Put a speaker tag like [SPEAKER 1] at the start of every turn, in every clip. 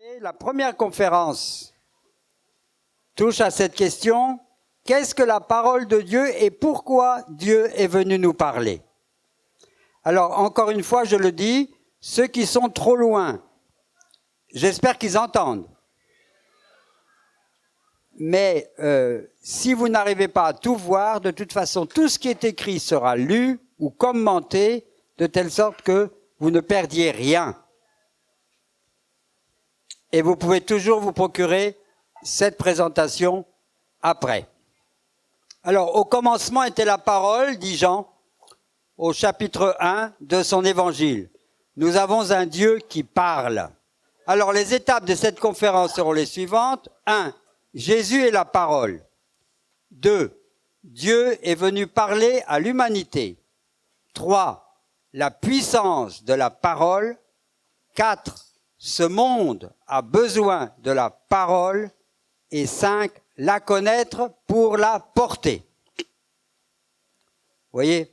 [SPEAKER 1] Et la première conférence touche à cette question: qu'est-ce que la parole de Dieu et pourquoi Dieu est venu nous parler? Alors, encore une fois, je le dis, ceux qui sont trop loin, j'espère qu'ils entendent. Mais si vous n'arrivez pas à tout voir, de toute façon, tout ce qui est écrit sera lu ou commenté, de telle sorte que vous ne perdiez rien. Et vous pouvez toujours vous procurer cette présentation après. Alors, au commencement était la parole, dit Jean, au chapitre 1 de son évangile. Nous avons un Dieu qui parle. Alors, les étapes de cette conférence seront les suivantes. 1. Jésus est la parole. 2. Dieu est venu parler à l'humanité. 3. La puissance de la parole. 4. Ce monde a besoin de la parole. Et 5. La connaître pour la porter. Vous voyez?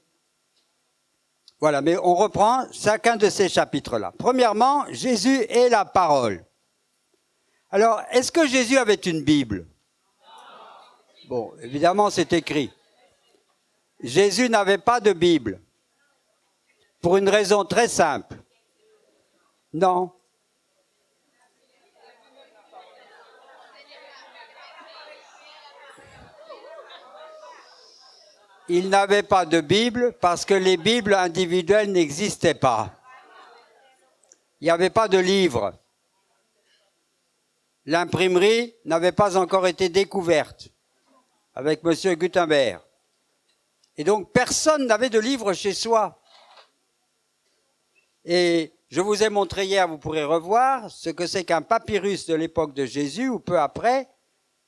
[SPEAKER 1] Voilà, mais on reprend chacun de ces chapitres-là. Premièrement, Jésus est la parole. Alors, est-ce que Jésus avait une Bible? Bon, évidemment, c'est écrit. Jésus n'avait pas de Bible. Pour une raison très simple. Non. Il n'avait pas de Bible parce que les Bibles individuelles n'existaient pas. Il n'y avait pas de livre. L'imprimerie n'avait pas encore été découverte avec M. Gutenberg. Et donc, personne n'avait de livre chez soi. Et je vous ai montré hier, vous pourrez revoir, ce que c'est qu'un papyrus de l'époque de Jésus ou peu après.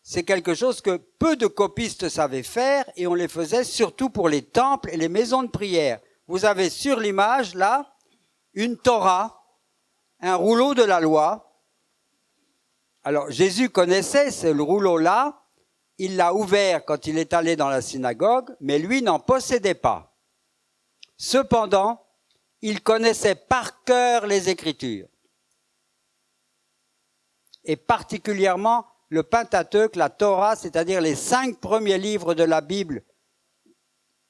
[SPEAKER 1] C'est quelque chose que peu de copistes savaient faire et on les faisait surtout pour les temples et les maisons de prière. Vous avez sur l'image, là, une Torah, un rouleau de la loi. Alors, Jésus connaissait ce rouleau-là, il l'a ouvert quand il est allé dans la synagogue, mais lui n'en possédait pas. Cependant, il connaissait par cœur les Écritures. Et particulièrement le Pentateuque, la Torah, c'est-à-dire les 5 premiers livres de la Bible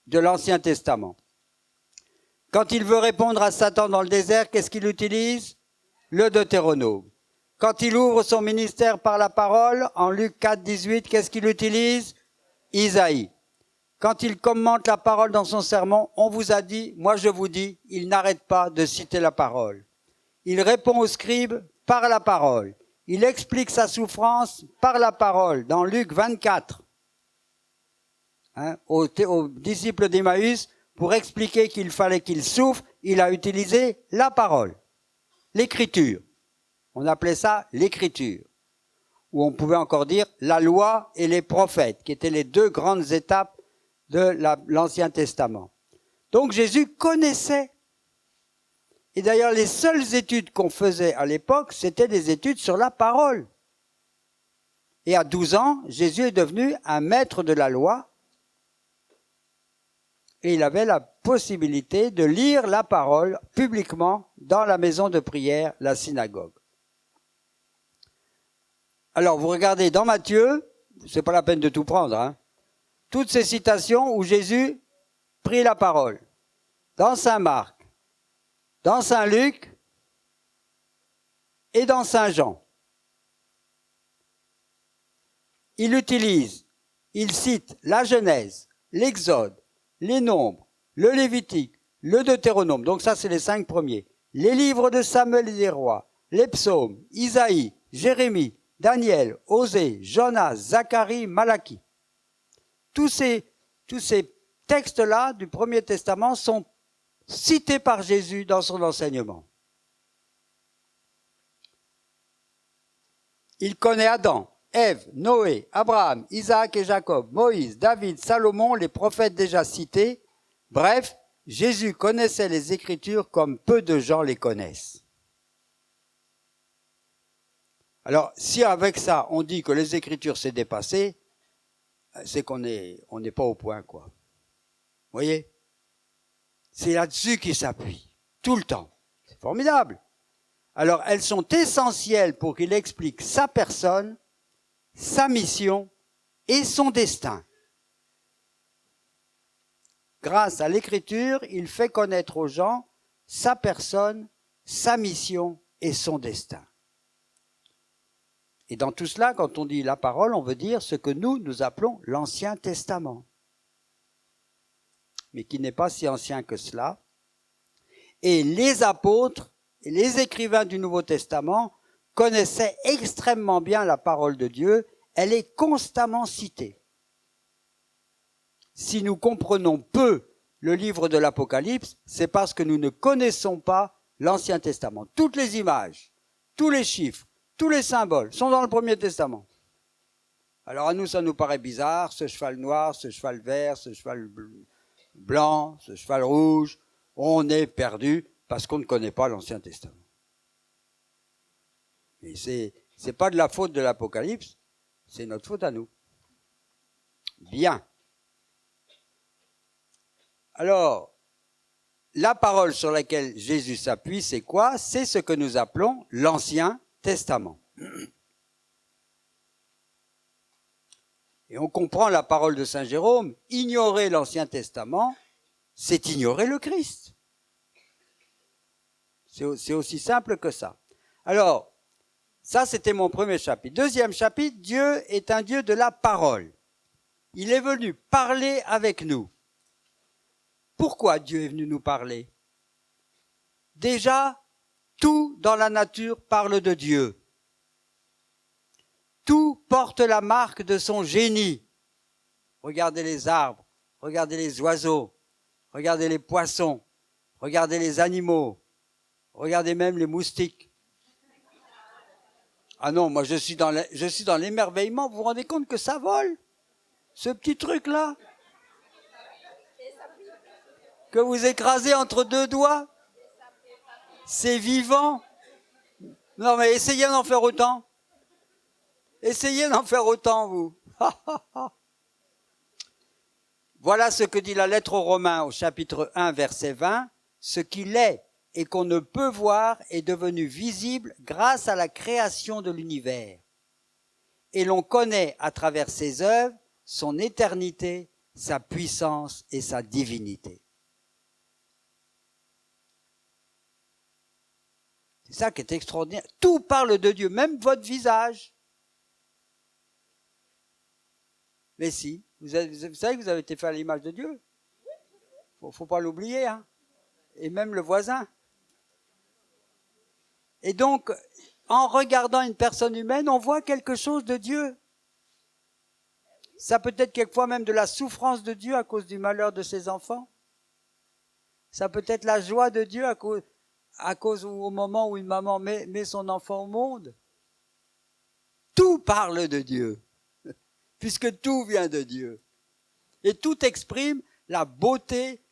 [SPEAKER 1] de l'Ancien Testament. Quand il veut répondre à Satan dans le désert, qu'est-ce qu'il utilise? Le Deutéronome. Quand il ouvre son ministère par la parole, en Luc 4, 18, qu'est-ce qu'il utilise? Isaïe. Quand il commente la parole dans son sermon, on vous a dit, moi je vous dis, il n'arrête pas de citer la parole. Il répond aux scribes par la parole. Il explique sa souffrance par la parole, dans Luc 24, aux disciples d'Emmaüs, pour expliquer qu'il fallait qu'il souffre, il a utilisé la parole, l'écriture. On appelait ça l'écriture, ou on pouvait encore dire la loi et les prophètes, qui étaient les 2 grandes étapes de l'Ancien Testament. Donc Jésus connaissait. Et d'ailleurs, les seules études qu'on faisait à l'époque, c'était des études sur la parole. Et à 12 ans, Jésus est devenu un maître de la loi. Et il avait la possibilité de lire la parole publiquement dans la maison de prière, la synagogue. Alors, vous regardez dans Matthieu, c'est pas la peine de tout prendre, hein, toutes ces citations où Jésus prit la parole. Dans Saint Marc, dans Saint Luc et dans Saint Jean. Il cite la Genèse, l'Exode, les Nombres, le Lévitique, le Deutéronome, donc ça c'est les 5 premiers, les livres de Samuel et des rois, les psaumes, Isaïe, Jérémie, Daniel, Osée, Jonas, Zacharie, Malachie. Tous ces textes-là du Premier Testament sont cités par Jésus dans son enseignement. Il connaît Adam, Ève, Noé, Abraham, Isaac et Jacob, Moïse, David, Salomon, les prophètes déjà cités. Bref, Jésus connaissait les Écritures comme peu de gens les connaissent. Alors, si avec ça, on dit que les Écritures s'est dépassé, c'est qu'on n'est pas au point, quoi. Vous voyez? C'est là-dessus qu'il s'appuie, tout le temps. C'est formidable. Alors, elles sont essentielles pour qu'il explique sa personne, sa mission et son destin. Grâce à l'écriture, il fait connaître aux gens sa personne, sa mission et son destin. Et dans tout cela, quand on dit la parole, on veut dire ce que nous appelons l'Ancien Testament, mais qui n'est pas si ancien que cela. Et les apôtres et les écrivains du Nouveau Testament connaissaient extrêmement bien la parole de Dieu. Elle est constamment citée. Si nous comprenons peu le livre de l'Apocalypse, c'est parce que nous ne connaissons pas l'Ancien Testament. Toutes les images, tous les chiffres, tous les symboles sont dans le Premier Testament. Alors à nous, ça nous paraît bizarre, ce cheval noir, ce cheval vert, ce cheval blanc, ce cheval rouge. On est perdu parce qu'on ne connaît pas l'Ancien Testament. Et c'est pas de la faute de l'Apocalypse, c'est notre faute à nous. Bien. Alors, la parole sur laquelle Jésus s'appuie, c'est quoi? C'est ce que nous appelons l'Ancien Testament. Et on comprend la parole de Saint Jérôme, ignorer l'Ancien Testament, c'est ignorer le Christ. C'est aussi simple que ça. Alors, ça c'était mon premier chapitre. Deuxième chapitre, Dieu est un Dieu de la parole. Il est venu parler avec nous. Pourquoi Dieu est venu nous parler? Déjà, tout dans la nature parle de Dieu. Tout porte la marque de son génie. Regardez les arbres, regardez les oiseaux, regardez les poissons, regardez les animaux, regardez même les moustiques. Ah non, moi je suis dans l'émerveillement, vous vous rendez compte que ça vole? Ce petit truc-là que vous écrasez entre deux doigts, c'est vivant. Non mais essayez d'en faire autant. Essayez d'en faire autant, vous. Voilà ce que dit la lettre aux Romains au chapitre 1, verset 20. Ce qu'il est et qu'on ne peut voir est devenu visible grâce à la création de l'univers. Et l'on connaît à travers ses œuvres son éternité, sa puissance et sa divinité. C'est ça qui est extraordinaire. Tout parle de Dieu, même votre visage. Mais si, vous savez que vous avez été fait à l'image de Dieu. Faut pas l'oublier, hein. Et même le voisin. Et donc, en regardant une personne humaine, on voit quelque chose de Dieu. Ça peut être quelquefois même de la souffrance de Dieu à cause du malheur de ses enfants. Ça peut être la joie de Dieu à cause au moment où une maman met son enfant au monde. Tout parle de Dieu, puisque tout vient de Dieu. Et tout exprime la beauté,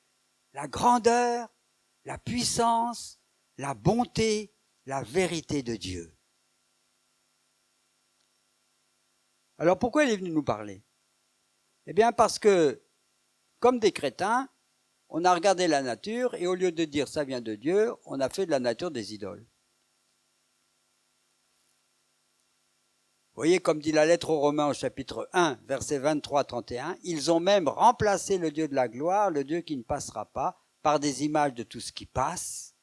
[SPEAKER 1] la grandeur, la puissance, la bonté, la vérité de Dieu. Alors pourquoi il est venu nous parler? Eh bien parce que, comme des crétins, on a regardé la nature et au lieu de dire ça vient de Dieu, on a fait de la nature des idoles. Vous voyez, comme dit la lettre aux Romains au chapitre 1, versets 23-31, ils ont même remplacé le Dieu de la gloire, le Dieu qui ne passera pas, par des images de tout ce qui passe,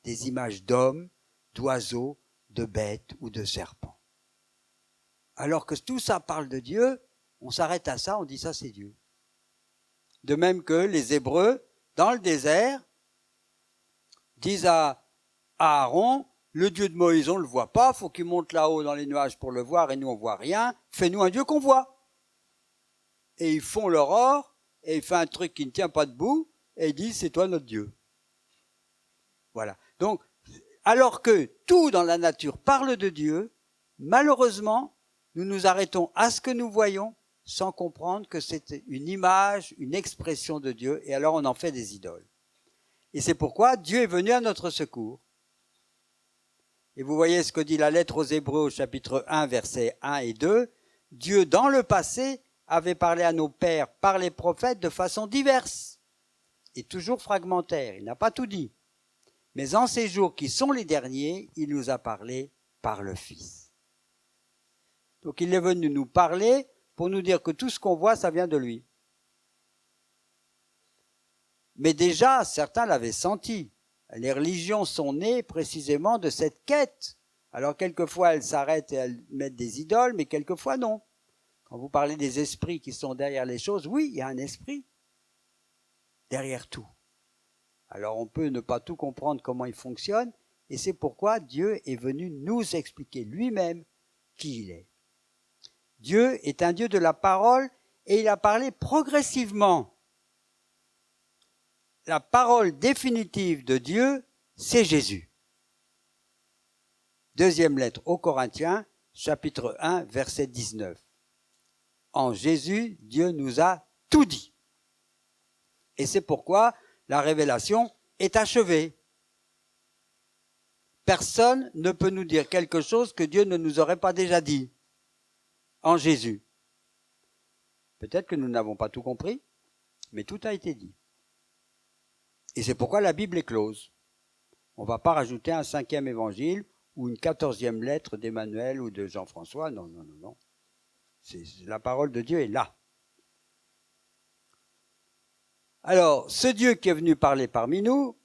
[SPEAKER 1] des images d'hommes, d'oiseaux, de bêtes ou de serpents. Alors que tout ça parle de Dieu, on s'arrête à ça, on dit ça c'est Dieu. De même que les Hébreux, dans le désert, disent à Aaron, le Dieu de Moïse, on ne le voit pas, faut qu'il monte là-haut dans les nuages pour le voir et nous on voit rien, fais-nous un Dieu qu'on voit. Et ils font leur or, et il fait un truc qui ne tient pas debout, et ils disent c'est toi notre Dieu. Voilà. Donc, alors que tout dans la nature parle de Dieu, malheureusement, nous nous arrêtons à ce que nous voyons sans comprendre que c'est une image, une expression de Dieu, et alors on en fait des idoles. Et c'est pourquoi Dieu est venu à notre secours. Et vous voyez ce que dit la lettre aux Hébreux au chapitre 1, versets 1 et 2. Dieu, dans le passé, avait parlé à nos pères par les prophètes de façon diverse et toujours fragmentaire. Il n'a pas tout dit. Mais en ces jours qui sont les derniers, il nous a parlé par le Fils. Donc il est venu nous parler pour nous dire que tout ce qu'on voit, ça vient de lui. Mais déjà, certains l'avaient senti. Les religions sont nées précisément de cette quête. Alors quelquefois elles s'arrêtent et elles mettent des idoles, mais quelquefois non. Quand vous parlez des esprits qui sont derrière les choses, oui, il y a un esprit derrière tout. Alors on peut ne pas tout comprendre comment il fonctionne, et c'est pourquoi Dieu est venu nous expliquer lui-même qui il est. Dieu est un Dieu de la parole, et il a parlé progressivement. La parole définitive de Dieu, c'est Jésus. Deuxième lettre aux Corinthiens, chapitre 1, verset 19. En Jésus, Dieu nous a tout dit. Et c'est pourquoi la révélation est achevée. Personne ne peut nous dire quelque chose que Dieu ne nous aurait pas déjà dit en Jésus. Peut-être que nous n'avons pas tout compris, mais tout a été dit. Et c'est pourquoi la Bible est close. On ne va pas rajouter un 5e évangile ou une 14e lettre d'Emmanuel ou de Jean-François. Non, non, non, non. La parole de Dieu est là. Alors, ce Dieu qui est venu parler parmi nous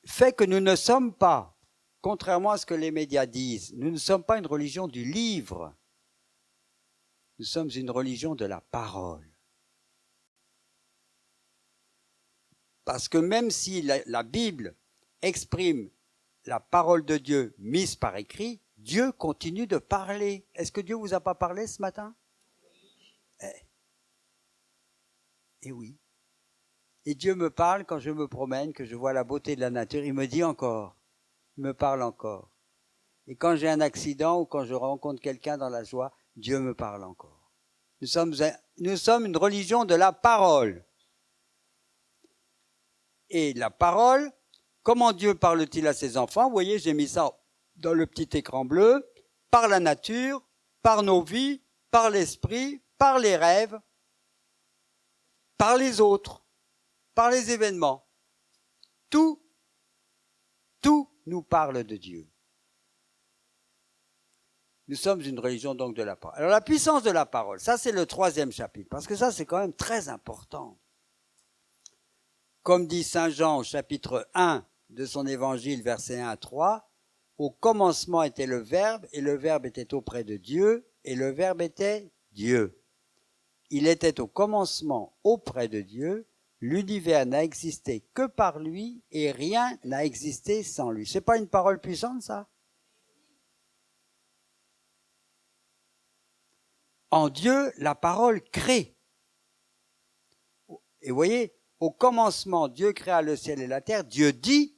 [SPEAKER 1] fait que nous ne sommes pas, contrairement à ce que les médias disent, nous ne sommes pas une religion du livre. Nous sommes une religion de la parole. Parce que même si la Bible exprime la parole de Dieu mise par écrit, Dieu continue de parler. Est-ce que Dieu vous a pas parlé ce matin? Eh oui. Et Dieu me parle quand je me promène, que je vois la beauté de la nature. Il me dit encore, il me parle encore. Et quand j'ai un accident ou quand je rencontre quelqu'un dans la joie, Dieu me parle encore. Nous sommes une religion de la parole. Et la parole, comment Dieu parle-t-il à ses enfants? Vous voyez, j'ai mis ça dans le petit écran bleu. Par la nature, par nos vies, par l'esprit, par les rêves, par les autres, par les événements. Tout nous parle de Dieu. Nous sommes une religion donc de la parole. Alors la puissance de la parole, ça c'est le 3e chapitre, parce que ça c'est quand même très important. Comme dit Saint Jean au chapitre 1 de son évangile, versets 1 à 3, au commencement était le Verbe, et le Verbe était auprès de Dieu, et le Verbe était Dieu. Il était au commencement auprès de Dieu, l'univers n'a existé que par lui, et rien n'a existé sans lui. C'est pas une parole puissante, ça? En Dieu, la parole crée. Et vous voyez, au commencement, Dieu créa le ciel et la terre. Dieu dit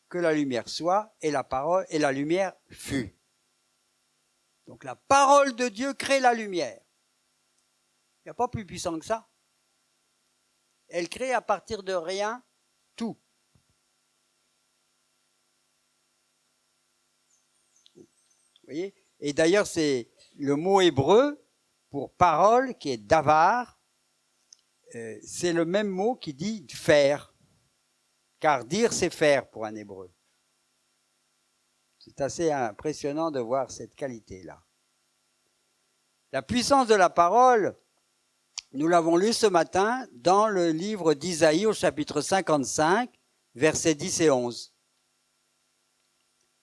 [SPEAKER 1] que la lumière soit, et la parole et la lumière fut. Donc la parole de Dieu crée la lumière. Il n'y a pas plus puissant que ça. Elle crée à partir de rien tout. Vous voyez? Et d'ailleurs, c'est le mot hébreu pour parole qui est davar. C'est le même mot qui dit faire. Car dire, c'est faire pour un hébreu. C'est assez impressionnant de voir cette qualité-là. La puissance de la parole, nous l'avons lu ce matin dans le livre d'Isaïe au chapitre 55, versets 10 et 11.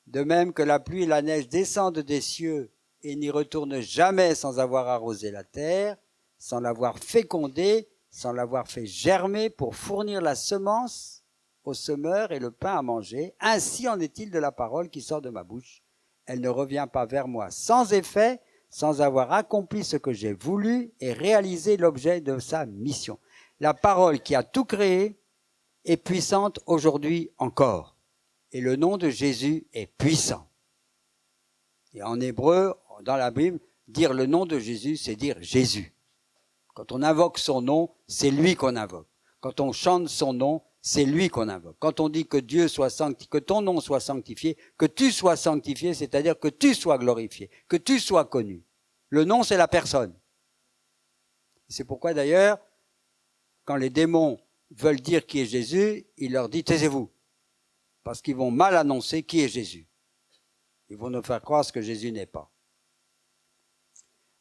[SPEAKER 1] De même que la pluie et la neige descendent des cieux et n'y retournent jamais sans avoir arrosé la terre, sans l'avoir fécondée, sans l'avoir fait germer pour fournir la semence au semeur et le pain à manger, ainsi en est-il de la parole qui sort de ma bouche. Elle ne revient pas vers moi sans effet, sans avoir accompli ce que j'ai voulu et réalisé l'objet de sa mission. La parole qui a tout créé est puissante aujourd'hui encore. Et le nom de Jésus est puissant. Et en hébreu, dans la Bible, dire le nom de Jésus, c'est dire Jésus. Quand on invoque son nom, c'est lui qu'on invoque. Quand on chante son nom, c'est lui qu'on invoque. Quand on dit que Dieu soit sanctifié, que ton nom soit sanctifié, que tu sois sanctifié, c'est-à-dire que tu sois glorifié, que tu sois connu. Le nom, c'est la personne. C'est pourquoi d'ailleurs, quand les démons veulent dire qui est Jésus, il leur dit taisez-vous. parce qu'ils vont mal annoncer qui est Jésus. Ils vont nous faire croire ce que Jésus n'est pas.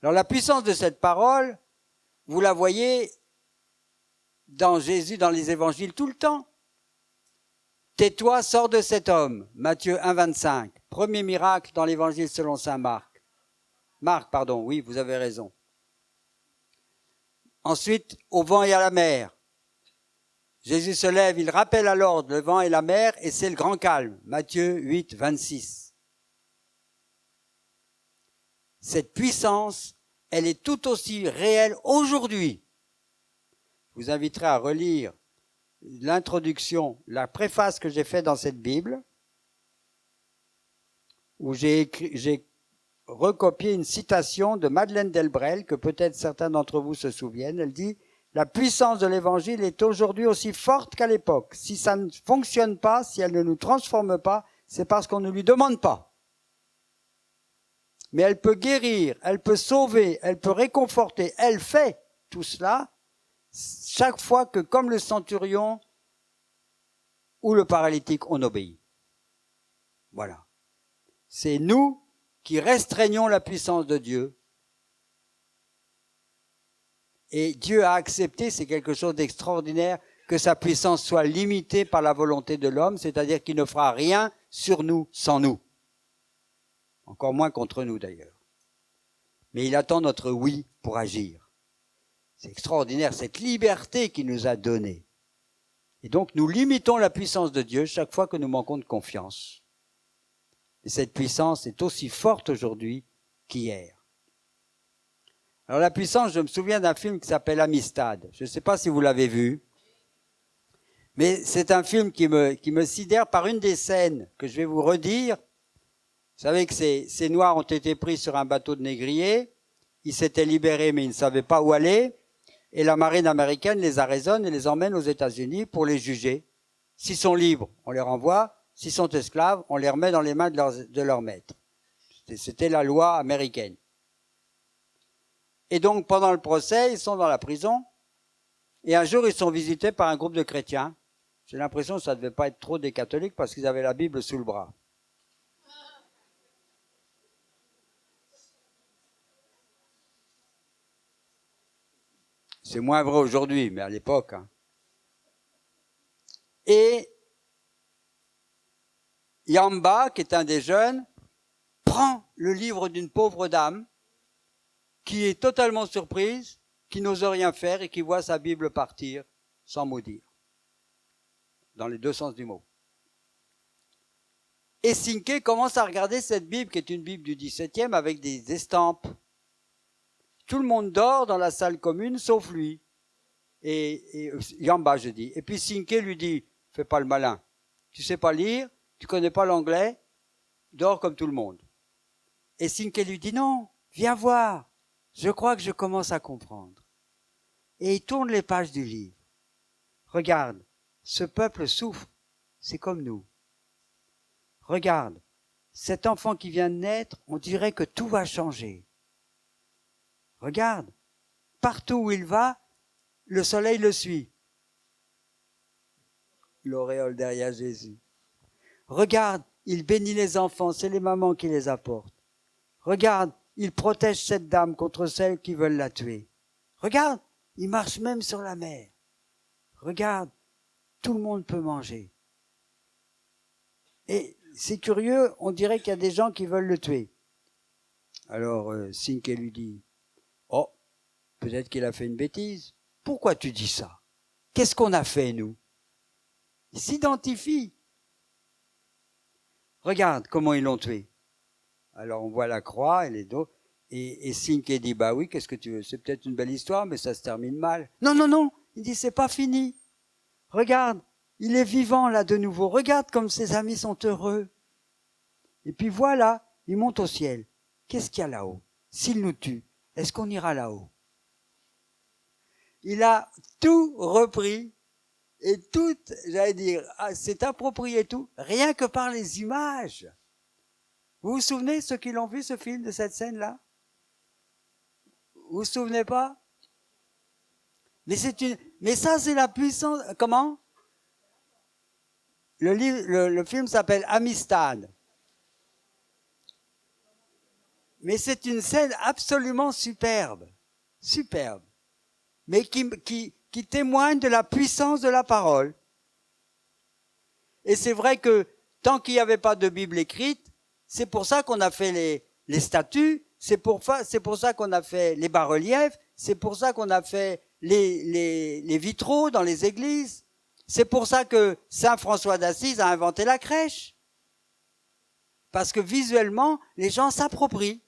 [SPEAKER 1] Alors la puissance de cette parole, vous la voyez dans Jésus, dans les évangiles tout le temps. Tais-toi, sors de cet homme. Matthieu 1, 25. Premier miracle dans l'évangile selon saint Marc. Marc, pardon, oui, vous avez raison. Ensuite, au vent et à la mer. Jésus se lève, il rappelle à l'ordre le vent et la mer, et c'est le grand calme. Matthieu 8, 26. Cette puissance, elle est tout aussi réelle aujourd'hui. Je vous inviterai à relire l'introduction, la préface que j'ai faite dans cette Bible, où j'ai recopié une citation de Madeleine Delbrel, que peut-être certains d'entre vous se souviennent. Elle dit « La puissance de l'Évangile est aujourd'hui aussi forte qu'à l'époque. Si ça ne fonctionne pas, si elle ne nous transforme pas, c'est parce qu'on ne lui demande pas. Mais elle peut guérir, elle peut sauver, elle peut réconforter. Elle fait tout cela chaque fois que, comme le centurion ou le paralytique, on obéit. » Voilà. C'est nous qui restreignons la puissance de Dieu. Et Dieu a accepté, c'est quelque chose d'extraordinaire, que sa puissance soit limitée par la volonté de l'homme, c'est-à-dire qu'il ne fera rien sur nous sans nous. Encore moins contre nous d'ailleurs. Mais il attend notre oui pour agir. C'est extraordinaire, cette liberté qu'il nous a donnée. Et donc nous limitons la puissance de Dieu chaque fois que nous manquons de confiance. Et cette puissance est aussi forte aujourd'hui qu'hier. Alors la puissance, je me souviens d'un film qui s'appelle Amistad. Je ne sais pas si vous l'avez vu. Mais c'est un film qui me sidère par une des scènes que je vais vous redire. Vous savez que ces Noirs ont été pris sur un bateau de négriers. Ils s'étaient libérés, mais ils ne savaient pas où aller. Et la marine américaine les arraisonne et les emmène aux États-Unis pour les juger. S'ils sont libres, on les renvoie. S'ils sont esclaves, on les remet dans les mains de leur maître. C'était la loi américaine. Et donc, pendant le procès, ils sont dans la prison. Et un jour, ils sont visités par un groupe de chrétiens. J'ai l'impression que ça ne devait pas être trop des catholiques parce qu'ils avaient la Bible sous le bras. C'est moins vrai aujourd'hui, mais à l'époque. Hein. Et Yamba, qui est un des jeunes, prend le livre d'une pauvre dame qui est totalement surprise, qui n'ose rien faire et qui voit sa Bible partir sans mot dire. Dans les deux sens du mot. Et Cinqué commence à regarder cette Bible, qui est une Bible du XVIIe, avec des estampes. Tout le monde dort dans la salle commune, sauf lui. Et Yamba, je dis. Et puis Cinqué lui dit, fais pas le malin. Tu sais pas lire, tu connais pas l'anglais, dors comme tout le monde. Et Cinqué lui dit, non, viens voir. Je crois que je commence à comprendre. Et il tourne les pages du livre. Regarde, ce peuple souffre, c'est comme nous. Regarde, cet enfant qui vient de naître, on dirait que tout va changer. Regarde, partout où il va, le soleil le suit. L'auréole derrière Jésus. Regarde, il bénit les enfants, c'est les mamans qui les apportent. Regarde, il protège cette dame contre celles qui veulent la tuer. Regarde, il marche même sur la mer. Regarde, tout le monde peut manger. Et c'est curieux, on dirait qu'il y a des gens qui veulent le tuer. Alors Cinqué lui dit, oh, peut-être qu'il a fait une bêtise. Pourquoi tu dis ça? Qu'est-ce qu'on a fait, nous? Il s'identifie. Regarde comment ils l'ont tué. Alors on voit la croix et les dos. Et Cinqué dit, bah oui, qu'est-ce que tu veux? C'est peut-être une belle histoire, mais ça se termine mal. Non, non, non. Il dit, c'est pas fini. Regarde, il est vivant là de nouveau. Regarde comme ses amis sont heureux. Et puis voilà, il monte au ciel. Qu'est-ce qu'il y a là-haut? S'il nous tue, est-ce qu'on ira là-haut? Il a tout repris et tout, j'allais dire, c'est approprié tout, rien que par les images. Vous vous souvenez, ceux qui l'ont vu, ce film, de cette scène-là? Vous vous souvenez pas? Mais ça, c'est la puissance, comment? le film s'appelle Amistad. Mais c'est une scène absolument superbe, superbe, mais qui témoigne de la puissance de la parole. Et c'est vrai que tant qu'il n'y avait pas de Bible écrite, c'est pour ça qu'on a fait les statues, c'est pour ça qu'on a fait les bas-reliefs, c'est pour ça qu'on a fait les vitraux dans les églises, c'est pour ça que Saint François d'Assise a inventé la crèche. Parce que visuellement, les gens s'approprient.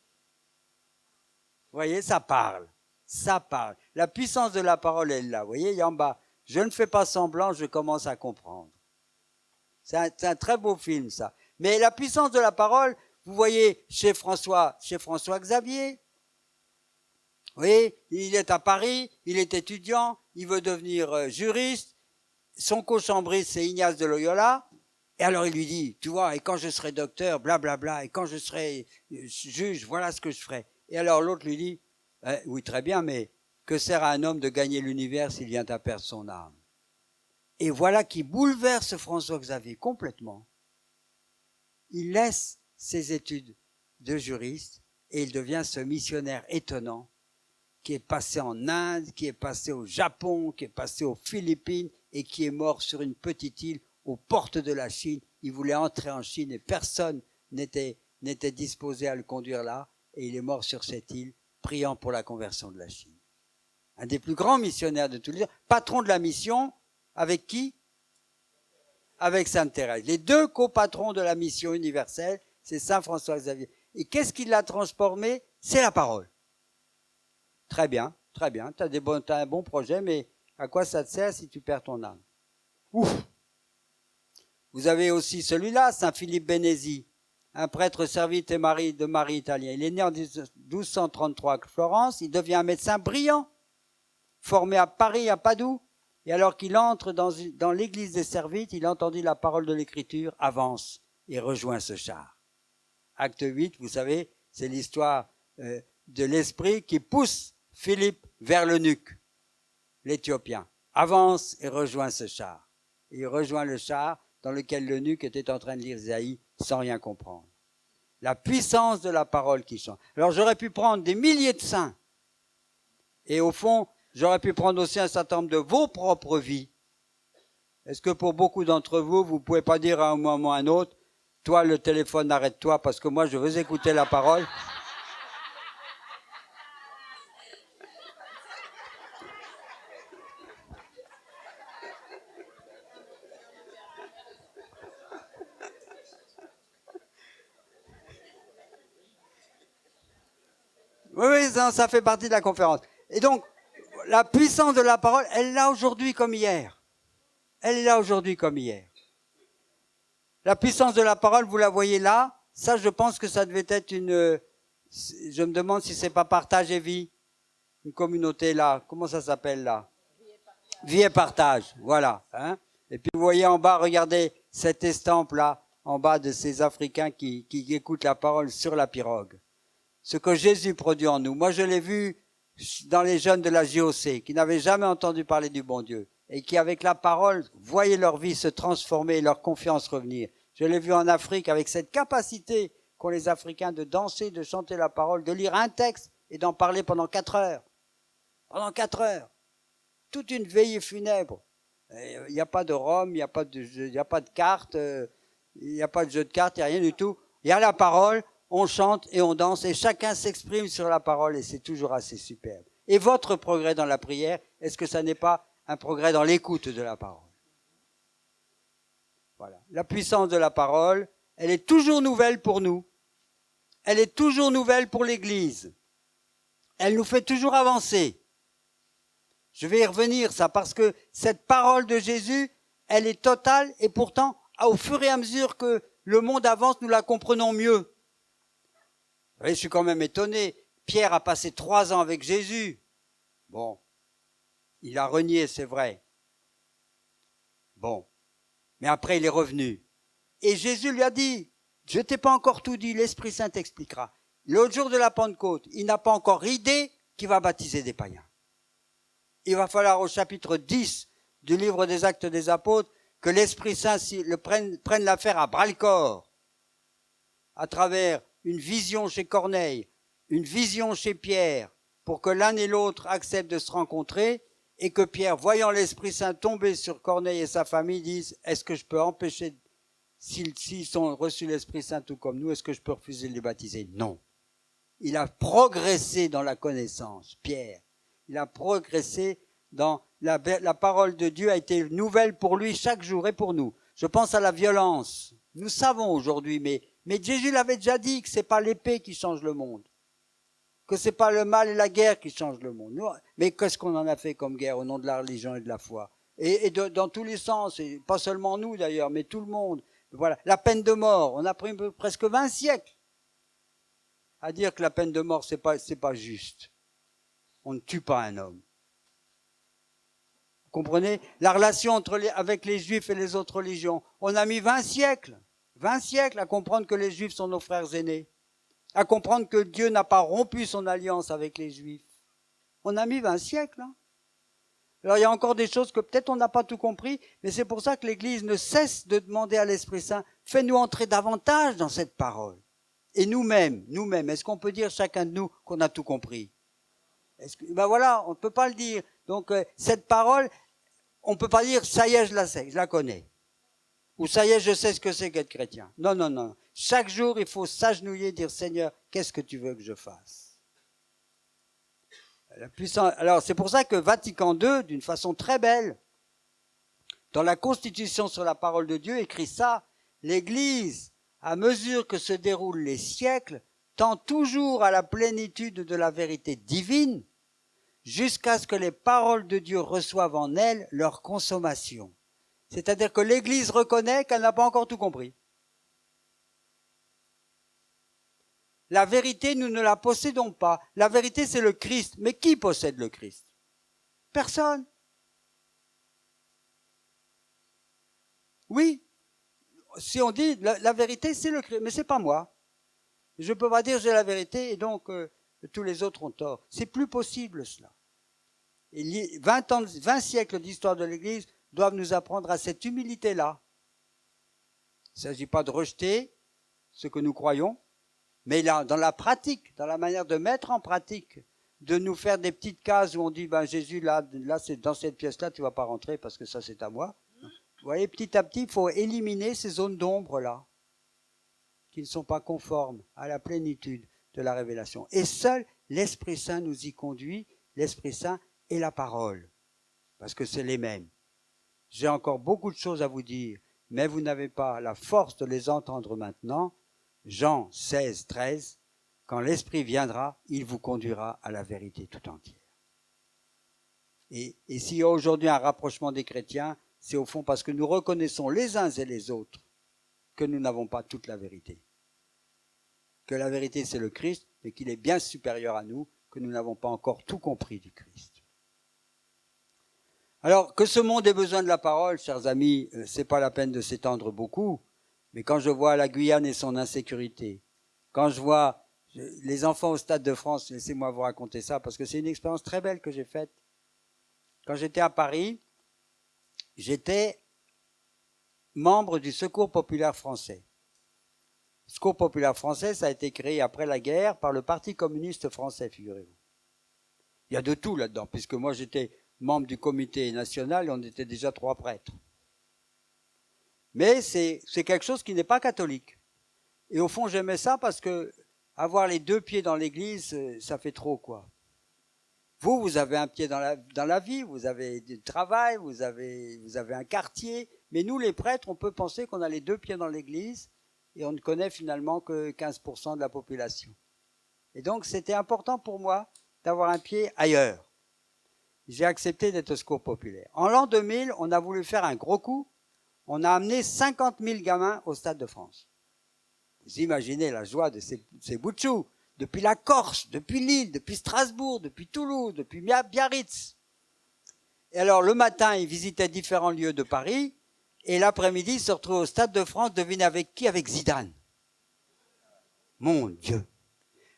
[SPEAKER 1] Vous voyez, ça parle. Ça parle. La puissance de la parole est là. Vous voyez, il y a en bas. Je ne fais pas semblant, je commence à comprendre. C'est un très beau film, ça. Mais la puissance de la parole, vous voyez, chez François Xavier, oui, il est à Paris, il est étudiant, il veut devenir juriste. Son cochambriste, c'est Ignace de Loyola. Et alors il lui dit, tu vois, et quand je serai docteur, blablabla, et quand je serai juge, voilà ce que je ferai. Et alors l'autre lui dit, oui, très bien, mais que sert à un homme de gagner l'univers s'il vient à perdre son âme? Et voilà qui bouleverse François Xavier complètement. Il laisse ses études de juriste et il devient ce missionnaire étonnant qui est passé en Inde, qui est passé au Japon, qui est passé aux Philippines et qui est mort sur une petite île aux portes de la Chine. Il voulait entrer en Chine et personne n'était disposé à le conduire là. Et il est mort sur cette île, priant pour la conversion de la Chine. Un des plus grands missionnaires de tous les temps, patron de la mission, avec qui? Avec Sainte Thérèse. Les deux copatrons de la mission universelle, c'est Saint François Xavier. Et qu'est-ce qui l'a transformé? C'est la parole. Très bien, t'as un bon projet, mais à quoi ça te sert si tu perds ton âme? Ouf! Vous avez aussi celui-là, Saint Philippe Bénézi, un prêtre servite et mari de Marie italien. Il est né en 1233 à Florence, il devient un médecin brillant, formé à Paris, à Padoue, et alors qu'il entre dans l'église des Servites, il a entendu la parole de l'Écriture, avance et rejoint ce char. Acte 8, vous savez, c'est l'histoire de l'esprit qui pousse Philippe vers l'eunuque, l'Éthiopien. Avance et rejoint ce char. Et il rejoint le char dans lequel l'eunuque était en train de lire Isaïe sans rien comprendre. La puissance de la parole qui change. Alors j'aurais pu prendre des milliers de saints. Et au fond, j'aurais pu prendre aussi un certain nombre de vos propres vies. Est-ce que pour beaucoup d'entre vous, vous ne pouvez pas dire à un moment ou à un autre, toi le téléphone, arrête-toi parce que moi je veux écouter la parole? Oui, ça fait partie de la conférence. Et donc, la puissance de la parole, elle est là aujourd'hui comme hier. Elle est là aujourd'hui comme hier. La puissance de la parole, vous la voyez là. Ça, je pense que ça devait être je me demande si c'est pas Partage et Vie. Une communauté là. Comment ça s'appelle là? Vie et Partage. Voilà. Hein? Et puis vous voyez en bas, regardez cette estampe là, en bas de ces Africains qui écoutent la parole sur la pirogue. Ce que Jésus produit en nous. Moi, je l'ai vu dans les jeunes de la JOC, qui n'avaient jamais entendu parler du bon Dieu, et qui, avec la parole, voyaient leur vie se transformer et leur confiance revenir. Je l'ai vu en Afrique, avec cette capacité qu'ont les Africains de danser, de chanter la parole, de lire un texte et d'en parler pendant 4 heures. Pendant 4 heures. Toute une veillée funèbre. Il n'y a pas de rhum, il n'y a pas de cartes, il n'y a pas de jeu de cartes, il n'y a rien du tout. Il y a la parole, on chante et on danse et chacun s'exprime sur la parole et c'est toujours assez superbe. Et votre progrès dans la prière, est-ce que ça n'est pas un progrès dans l'écoute de la parole? Voilà. La puissance de la parole, elle est toujours nouvelle pour nous. Elle est toujours nouvelle pour l'Église. Elle nous fait toujours avancer. Je vais y revenir, ça, parce que cette parole de Jésus, elle est totale et pourtant, au fur et à mesure que le monde avance, nous la comprenons mieux. Vous voyez, je suis quand même étonné. Pierre a passé 3 ans avec Jésus. Bon, il a renié, c'est vrai. Bon, mais après il est revenu. Et Jésus lui a dit, je t'ai pas encore tout dit, l'Esprit Saint t'expliquera. L'autre jour de la Pentecôte, il n'a pas encore idée qu'il va baptiser des païens. Il va falloir au chapitre 10 du livre des Actes des Apôtres que l'Esprit Saint prenne l'affaire à bras-le-corps, à travers une vision chez Corneille, une vision chez Pierre, pour que l'un et l'autre acceptent de se rencontrer, et que Pierre, voyant l'Esprit Saint tomber sur Corneille et sa famille, dise, est-ce que je peux empêcher, s'ils ont reçu l'Esprit Saint tout comme nous, est-ce que je peux refuser de les baptiser? Non. Il a progressé dans la connaissance, Pierre. Il a progressé dans la parole de Dieu a été nouvelle pour lui chaque jour et pour nous. Je pense à la violence. Nous savons aujourd'hui, mais Jésus l'avait déjà dit que c'est pas l'épée qui change le monde, que c'est pas le mal et la guerre qui changent le monde. Mais qu'est-ce qu'on en a fait comme guerre au nom de la religion et de la foi? Dans tous les sens, et pas seulement nous d'ailleurs, mais tout le monde. Voilà, la peine de mort. On a pris presque 20 siècles à dire que la peine de mort c'est pas juste. On ne tue pas un homme. Vous comprenez? La relation avec les Juifs et les autres religions. On a mis 20 siècles à comprendre que les Juifs sont nos frères aînés, à comprendre que Dieu n'a pas rompu son alliance avec les Juifs. On a mis 20 siècles. Hein. Alors il y a encore des choses que peut-être on n'a pas tout compris, mais c'est pour ça que l'Église ne cesse de demander à l'Esprit Saint, fais-nous entrer davantage dans cette parole. Et nous-mêmes, est-ce qu'on peut dire chacun de nous qu'on a tout compris? Ben voilà, on ne peut pas le dire. Donc cette parole, on ne peut pas dire, ça y est, je la sais, je la connais. Ou ça y est, je sais ce que c'est qu'être chrétien. Non. Chaque jour, il faut s'agenouiller et dire, Seigneur, qu'est-ce que tu veux que je fasse? Alors, c'est pour ça que Vatican II, d'une façon très belle, dans la Constitution sur la parole de Dieu, écrit ça, l'Église, à mesure que se déroulent les siècles, tend toujours à la plénitude de la vérité divine, jusqu'à ce que les paroles de Dieu reçoivent en elles leur consommation. C'est-à-dire que l'Église reconnaît qu'elle n'a pas encore tout compris. La vérité, nous ne la possédons pas. La vérité, c'est le Christ. Mais qui possède le Christ? Personne. Oui, si on dit la vérité, c'est le Christ, mais c'est pas moi. Je ne peux pas dire j'ai la vérité et donc tous les autres ont tort. C'est plus possible cela. Et 20 siècles d'histoire de l'Église doivent nous apprendre à cette humilité-là. Il ne s'agit pas de rejeter ce que nous croyons, mais là, dans la pratique, dans la manière de mettre en pratique, de nous faire des petites cases où on dit, ben Jésus, là c'est dans cette pièce-là, tu ne vas pas rentrer parce que ça c'est à moi. Vous voyez, petit à petit, il faut éliminer ces zones d'ombre-là, qui ne sont pas conformes à la plénitude de la révélation. Et seul l'Esprit Saint nous y conduit, l'Esprit Saint et la parole, parce que c'est les mêmes. J'ai encore beaucoup de choses à vous dire, mais vous n'avez pas la force de les entendre maintenant. Jean 16, 13, quand l'Esprit viendra, il vous conduira à la vérité tout entière. Et s'il y a aujourd'hui un rapprochement des chrétiens, c'est au fond parce que nous reconnaissons les uns et les autres que nous n'avons pas toute la vérité. Que la vérité c'est le Christ, mais qu'il est bien supérieur à nous, que nous n'avons pas encore tout compris du Christ. Alors, que ce monde ait besoin de la parole, chers amis, c'est pas la peine de s'étendre beaucoup, mais quand je vois la Guyane et son insécurité, quand je vois les enfants au Stade de France, laissez-moi vous raconter ça, parce que c'est une expérience très belle que j'ai faite. Quand j'étais à Paris, j'étais membre du Secours populaire français. Le Secours populaire français, ça a été créé après la guerre par le Parti communiste français, figurez-vous. Il y a de tout là-dedans, puisque moi j'étais membre du comité national et on était déjà 3 prêtres. Mais c'est quelque chose qui n'est pas catholique. Et au fond, j'aimais ça parce que avoir les 2 pieds dans l'église, ça fait trop, quoi. Vous avez un pied dans la vie, vous avez du travail, vous avez un quartier, mais nous, les prêtres, on peut penser qu'on a les 2 pieds dans l'église et on ne connaît finalement que 15% de la population. Et donc, c'était important pour moi d'avoir un pied ailleurs. J'ai accepté d'être au Secours populaire. En l'an 2000, on a voulu faire un gros coup. On a amené 50 000 gamins au Stade de France. Vous imaginez la joie de ces bouts de choux, depuis la Corse, depuis Lille, depuis Strasbourg, depuis Toulouse, depuis Biarritz. Et alors, le matin, ils visitaient différents lieux de Paris, et l'après-midi, ils se retrouvaient au Stade de France, devinez avec qui? Avec Zidane. Mon Dieu!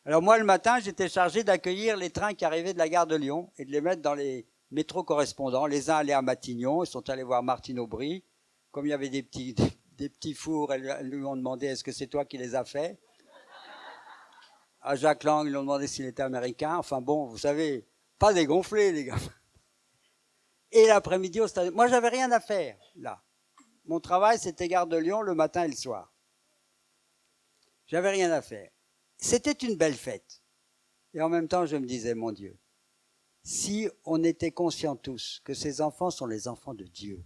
[SPEAKER 1] Alors moi, le matin, j'étais chargé d'accueillir les trains qui arrivaient de la gare de Lyon et de les mettre dans les métros correspondants. Les uns allaient à Matignon, ils sont allés voir Martine Aubry. comme il y avait des petits fours, elles lui ont demandé est-ce que c'est toi qui les as faits. À Jack Lang, ils lui ont demandé s'il était américain. Enfin bon, vous savez, pas dégonflé les gars. Et l'après-midi au stade. Moi, j'avais rien à faire là. Mon travail, c'était Gare de Lyon le matin et le soir. J'avais rien à faire. C'était une belle fête. Et en même temps, je me disais, mon Dieu, si on était conscients tous que ces enfants sont les enfants de Dieu,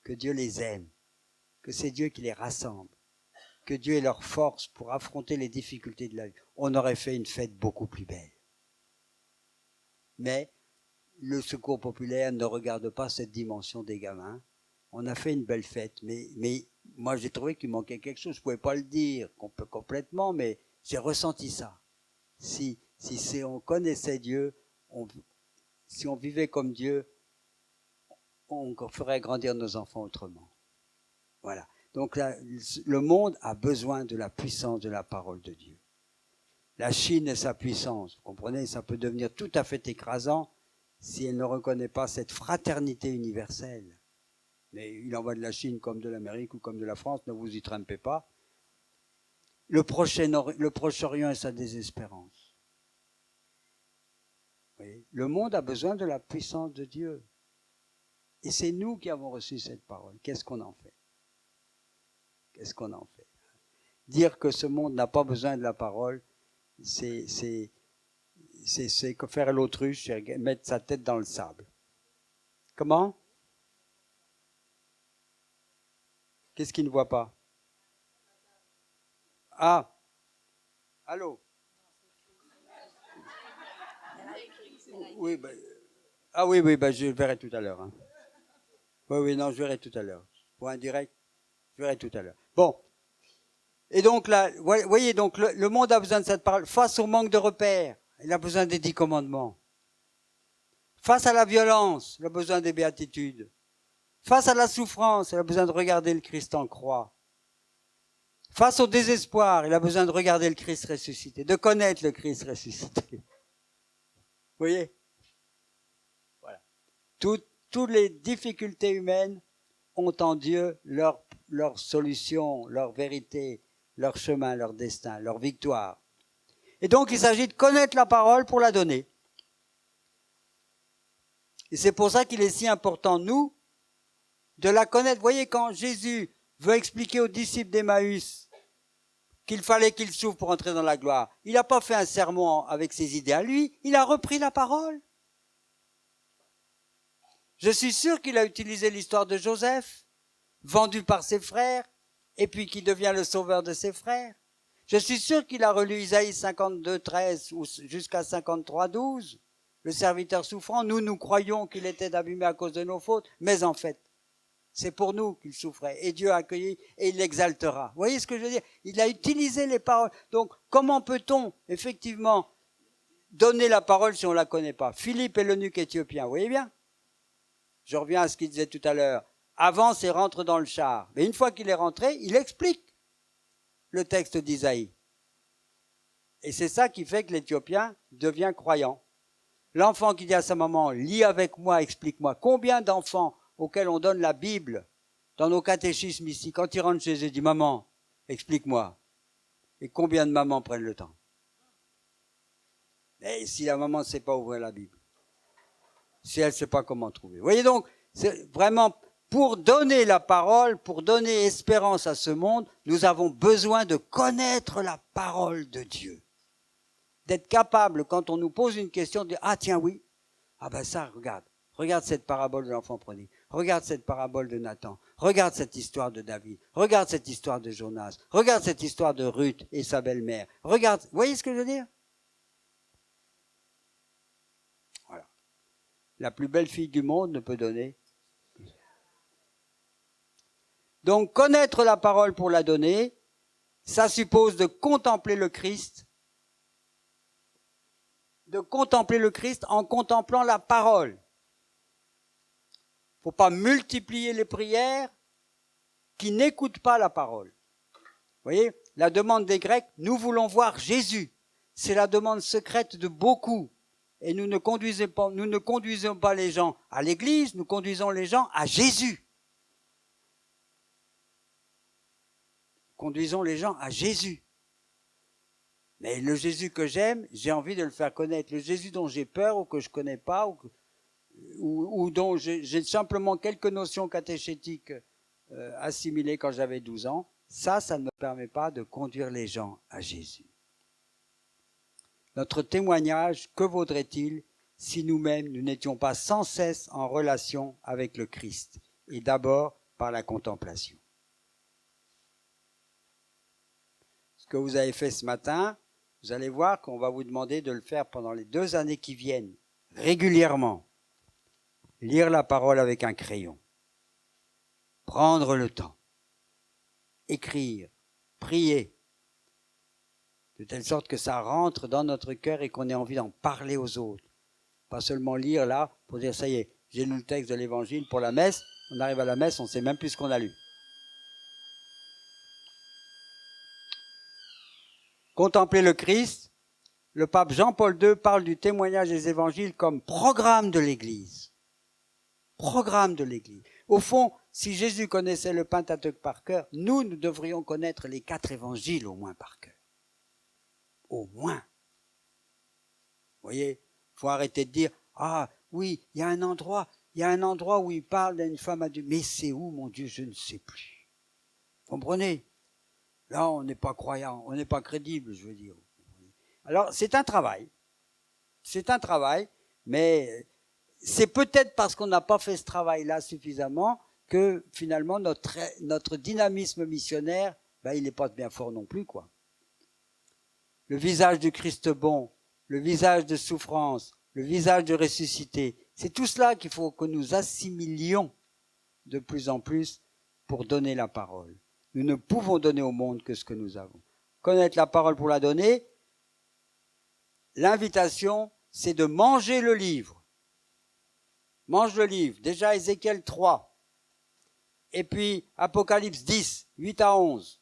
[SPEAKER 1] que Dieu les aime, que c'est Dieu qui les rassemble, que Dieu est leur force pour affronter les difficultés de la vie, on aurait fait une fête beaucoup plus belle. Mais le secours populaire ne regarde pas cette dimension des gamins. On a fait une belle fête, mais moi j'ai trouvé qu'il manquait quelque chose. Je ne pouvais pas le dire complètement, mais j'ai ressenti ça. Si on connaissait Dieu, si on vivait comme Dieu, on ferait grandir nos enfants autrement. Voilà. Donc là, le monde a besoin de la puissance de la parole de Dieu. La Chine et sa puissance, vous comprenez, ça peut devenir tout à fait écrasant si elle ne reconnaît pas cette fraternité universelle. Mais il en va de la Chine comme de l'Amérique ou comme de la France, ne vous y trompez pas. Le Proche-Orient et sa désespérance. Vous voyez, le monde a besoin de la puissance de Dieu. Et c'est nous qui avons reçu cette parole. Qu'est-ce qu'on en fait? Qu'est-ce qu'on en fait? Dire que ce monde n'a pas besoin de la parole, c'est faire l'autruche, c'est mettre sa tête dans le sable. Comment? Qu'est-ce qu'il ne voit pas? Ah, allô? Oui, oui, je verrai tout à l'heure. Hein. Oui, non, je verrai tout à l'heure. Pour un direct, je verrai tout à l'heure. Bon. Et donc là, vous voyez, donc le monde a besoin de cette parole. Face au manque de repères, il a besoin des 10 commandements. Face à la violence, il a besoin des béatitudes. Face à la souffrance, il a besoin de regarder le Christ en croix. Face au désespoir, il a besoin de regarder le Christ ressuscité, de connaître le Christ ressuscité. Vous voyez? Voilà. Toutes les difficultés humaines ont en Dieu leur solution, leur vérité, leur chemin, leur destin, leur victoire. Et donc, il s'agit de connaître la parole pour la donner. Et c'est pour ça qu'il est si important, nous, de la connaître. Vous voyez, quand Jésus veut expliquer aux disciples d'Emmaüs qu'il fallait qu'il souffre pour entrer dans la gloire, il n'a pas fait un sermon avec ses idées à lui, il a repris la parole. Je suis sûr qu'il a utilisé l'histoire de Joseph, vendu par ses frères, et puis qui devient le sauveur de ses frères. Je suis sûr qu'il a relu Isaïe 52, 13 ou jusqu'à 53, 12. Le serviteur souffrant, nous croyons qu'il était abîmé à cause de nos fautes, mais en fait, c'est pour nous qu'il souffrait. Et Dieu a accueilli et il l'exaltera. Vous voyez ce que je veux dire? Il a utilisé les paroles. Donc, comment peut-on, effectivement, donner la parole si on ne la connaît pas? Philippe est l'eunuque éthiopien, vous voyez bien? Je reviens à ce qu'il disait tout à l'heure. Avance et rentre dans le char. Mais une fois qu'il est rentré, il explique le texte d'Isaïe. Et c'est ça qui fait que l'Éthiopien devient croyant. L'enfant qui dit à sa maman, lis avec moi, explique-moi. Combien d'enfants auxquels on donne la Bible dans nos catéchismes ici, quand ils rentrent chez eux, disent, maman, explique-moi. Et combien de mamans prennent le temps? Et si la maman ne sait pas ouvrir la Bible, si elle ne sait pas comment trouver. Vous voyez donc, c'est vraiment pour donner la parole, pour donner espérance à ce monde, nous avons besoin de connaître la parole de Dieu. D'être capable, quand on nous pose une question, de dire, ah tiens oui, ah ben ça, regarde cette parabole de l'enfant prodigue, regarde cette parabole de Nathan, regarde cette histoire de David, regarde cette histoire de Jonas, regarde cette histoire de Ruth et sa belle-mère, regarde, vous voyez ce que je veux dire? Voilà. La plus belle fille du monde ne peut donner. Donc, connaître la parole pour la donner, ça suppose de contempler le Christ en contemplant la parole. Il ne faut pas multiplier les prières qui n'écoutent pas la parole. Vous voyez, la demande des Grecs, nous voulons voir Jésus. C'est la demande secrète de beaucoup. Et nous ne conduisons pas les gens à l'église, nous conduisons les gens à Jésus. conduisons les gens à Jésus. Mais le Jésus que j'aime, j'ai envie de le faire connaître. Le Jésus dont j'ai peur ou que je connais pas ou dont j'ai simplement quelques notions catéchétiques assimilées quand j'avais 12 ans, ça ne me permet pas de conduire les gens à Jésus. Notre témoignage, que vaudrait-il si nous-mêmes, nous n'étions pas sans cesse en relation avec le Christ, et d'abord par la contemplation. Ce que vous avez fait ce matin, vous allez voir qu'on va vous demander de le faire pendant les 2 années qui viennent, régulièrement. Lire la parole avec un crayon, prendre le temps, écrire, prier, de telle sorte que ça rentre dans notre cœur et qu'on ait envie d'en parler aux autres. Pas seulement lire là pour dire ça y est, j'ai lu le texte de l'évangile pour la messe, on arrive à la messe, on ne sait même plus ce qu'on a lu. Contempler le Christ, le pape Jean-Paul II parle du témoignage des évangiles comme programme de l'Église. Programme de l'Église. Au fond, si Jésus connaissait le Pentateuque par cœur, nous devrions connaître les 4 évangiles au moins par cœur. Au moins. Vous voyez, il faut arrêter de dire, ah oui, il y a un endroit où il parle d'une femme adulte. Mais c'est où, mon Dieu, je ne sais plus. Comprenez? Là, on n'est pas croyant, on n'est pas crédible, je veux dire. Alors, c'est un travail, mais c'est peut-être parce qu'on n'a pas fait ce travail-là suffisamment que finalement notre dynamisme missionnaire, il n'est pas bien fort non plus, quoi. Le visage du Christ bon, le visage de souffrance, le visage de ressuscité, c'est tout cela qu'il faut que nous assimilions de plus en plus pour donner la parole. Nous ne pouvons donner au monde que ce que nous avons. Connaître la parole pour la donner, l'invitation, c'est de manger le livre. Mange le livre. Déjà Ézéchiel 3. Et puis Apocalypse 10, 8 à 11.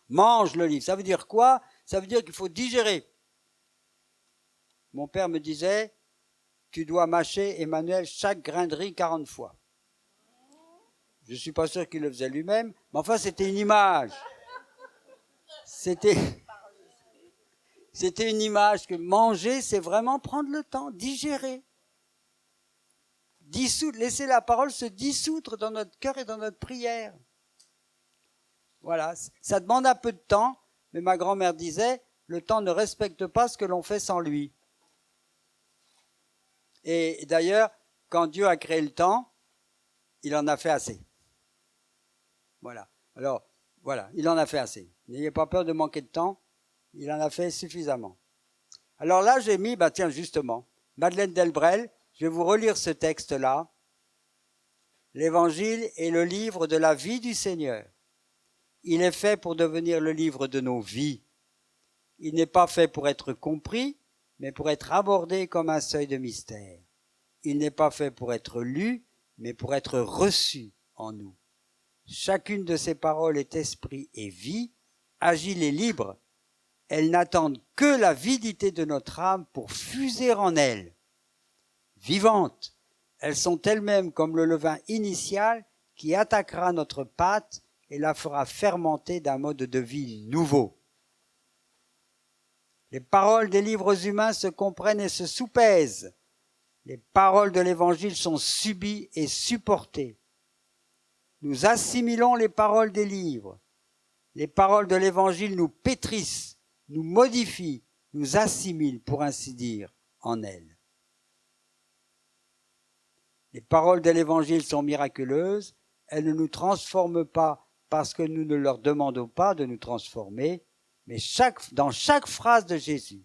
[SPEAKER 1] Mange le livre. Ça veut dire quoi? Ça veut dire qu'il faut digérer. Mon père me disait, tu dois mâcher, Emmanuel, chaque grain de riz 40 fois. Je ne suis pas sûr qu'il le faisait lui-même, mais enfin c'était une image. C'était une image que manger, c'est vraiment prendre le temps, digérer. Laisser la parole se dissoudre dans notre cœur et dans notre prière. Voilà, ça demande un peu de temps, mais ma grand-mère disait, le temps ne respecte pas ce que l'on fait sans lui. Et d'ailleurs, quand Dieu a créé le temps, il en a fait assez. Voilà. Alors, voilà, il en a fait assez. N'ayez pas peur de manquer de temps, il en a fait suffisamment. Alors là, j'ai mis, tiens, justement, Madeleine Delbrel, je vais vous relire ce texte-là. L'Évangile est le livre de la vie du Seigneur. Il est fait pour devenir le livre de nos vies. Il n'est pas fait pour être compris, mais pour être abordé comme un seuil de mystère. Il n'est pas fait pour être lu, mais pour être reçu en nous. Chacune de ces paroles est esprit et vie, agile et libre. Elles n'attendent que l'avidité de notre âme pour fuser en elles. Vivantes, elles sont elles-mêmes comme le levain initial qui attaquera notre pâte et la fera fermenter d'un mode de vie nouveau. Les paroles des livres humains se comprennent et se soupèsent. Les paroles de l'Évangile sont subies et supportées. Nous assimilons les paroles des livres. Les paroles de l'Évangile nous pétrissent, nous modifient, nous assimilent, pour ainsi dire, en elles. Les paroles de l'Évangile sont miraculeuses. Elles ne nous transforment pas parce que nous ne leur demandons pas de nous transformer, mais dans chaque phrase de Jésus,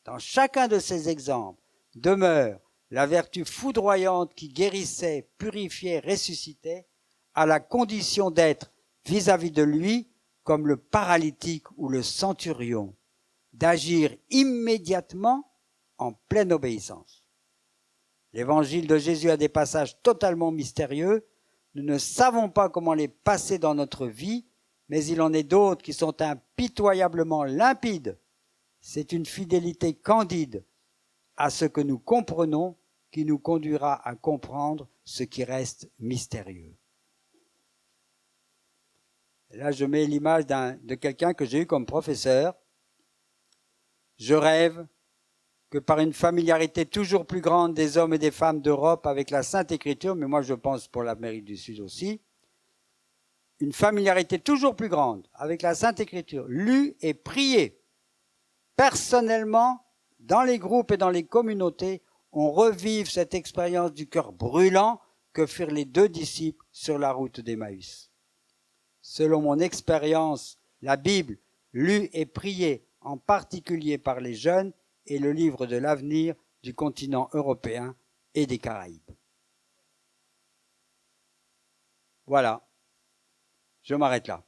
[SPEAKER 1] dans chacun de ces exemples, demeure la vertu foudroyante qui guérissait, purifiait, ressuscitait, à la condition d'être vis-à-vis de lui comme le paralytique ou le centurion, d'agir immédiatement en pleine obéissance. L'évangile de Jésus a des passages totalement mystérieux. Nous ne savons pas comment les passer dans notre vie, mais il en est d'autres qui sont impitoyablement limpides. C'est une fidélité candide à ce que nous comprenons qui nous conduira à comprendre ce qui reste mystérieux. Là, je mets l'image de quelqu'un que j'ai eu comme professeur. Je rêve que par une familiarité toujours plus grande des hommes et des femmes d'Europe avec la Sainte Écriture, mais moi je pense pour l'Amérique du Sud aussi, une familiarité toujours plus grande avec la Sainte Écriture, lue et priée. Personnellement, dans les groupes et dans les communautés, on revive cette expérience du cœur brûlant que firent les 2 disciples sur la route d'Emmaüs. Selon mon expérience, la Bible, lue et priée, en particulier par les jeunes, est le livre de l'avenir du continent européen et des Caraïbes. Voilà, je m'arrête là.